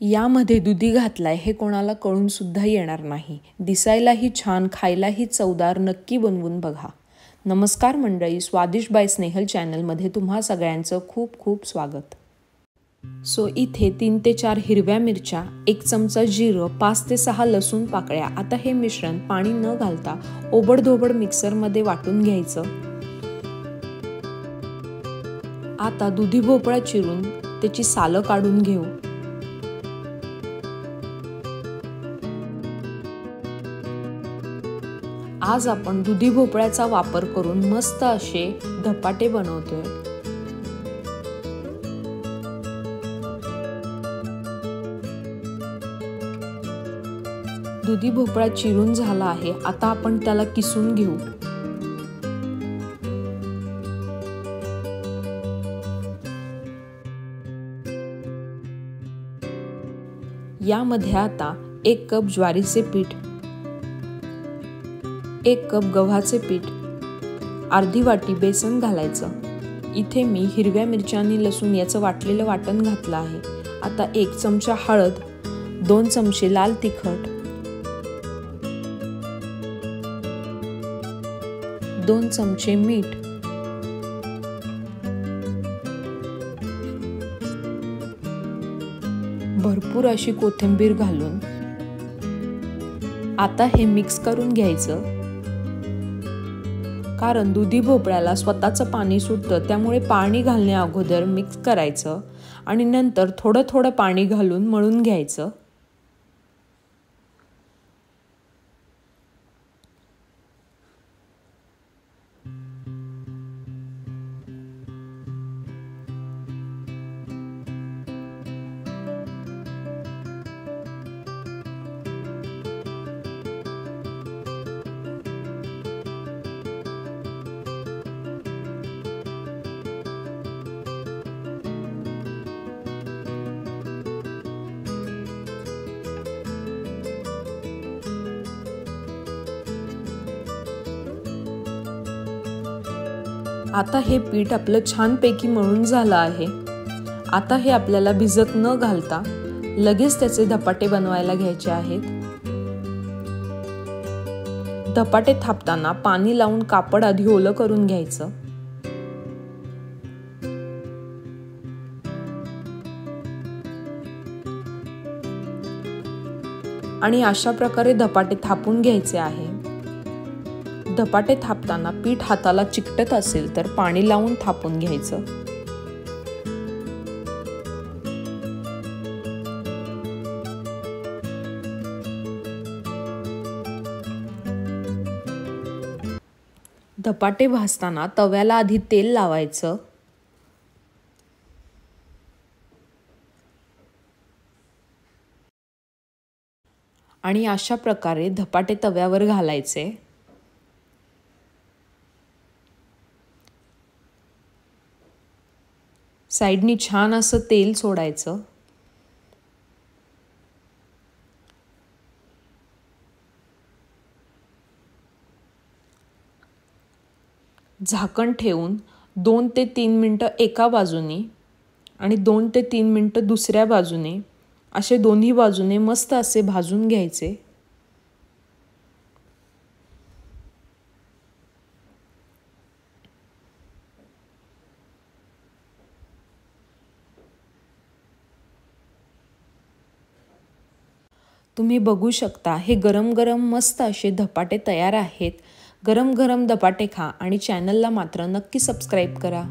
यामध्ये दुधी घातलाय हे कोणाला कळून सुद्धा येणार नाही। दिसायलाही छान, खायलाही चवदार, नक्की बनवून बघा। नमस्कार मंडळी, स्वादिष्ट बाय स्नेहल चॅनलमध्ये तुम्हा सगळ्यांचं खूप खूप स्वागत। इथे 3 ते 4 हिरव्या मिरच्या, 1 चमचा जिरं, 5 ते 6 लसूण पाकळ्या। आता हे मिश्रण पाणी न घालता ओबडधोबड मिक्सरमध्ये वाटून घ्यायचं। आता दुधी भोपळा चिरून त्याची सालं काढून घेऊ। आज आपण दुधी भोपळ्याचा वापर करून मस्त असे धपाटे बनवतोय। दुधी भोपळा चिरून झाला आहे, आता आपण त्याला किसून घेऊ। यामध्ये आता 1 कप ज्वारीचे पीठ, 1 कप गव्हाचे पीठ, अर्धी वाटी बेसन घालायचं। इथे मी हिरव्या मिरच्या आणि लसूण याचं वाटलेलं वाटण घातलं आहे। आता 1 चमचा हळद, 2 चमचे लाल तिखट, 2 चमचे मीठ, भरपूर अशी कोथिंबीर घालून आता हे मिक्स करून घ्यायचं। कारण दुधी भोपळ्याला स्वतःचं पाणी सुटतं, त्यामुळे पाणी घालण्या अगोदर मिक्स करायचं आणि नंतर थोडं थोडं पाणी घालून मळून घ्यायचं। आता हे पीठ आपलं छानपैकी मळून झालं आहे। आता हे आपल्याला भिजत न घालता लगेच त्याचे धपाटे बनवायला घ्यायचे आहेत। धपाटे थापताना पाणी लावून कापड आधी ओलं करून घ्यायचं। आणि अशा प्रकारे धपाटे थापून घ्यायचे आहे। धपाटे थापताना पीठ हाताला चिकटत असेल तर पाणी लावून थापून घ्यायचं। धपाटे भाजताना तव्याला आधी तेल लावायचं आणि अशा प्रकारे धपाटे तव्यावर घालायचे। साइडनी छान असं तेल सोडायचं। झाकण ठेवून 2 ते 3 मिनिटं एका बाजूने आणि 2 ते 3 मिनिटं दुसऱ्या बाजूने असे दोन्ही बाजूने मस्त असे भाजून घ्यायचे। तुम्ही बघू शकता हे गरम गरम मस्त असे धपाटे तयार आहेत। गरम गरम धपाटे खा आणि चॅनलला मात्र नक्की सबस्क्राइब करा।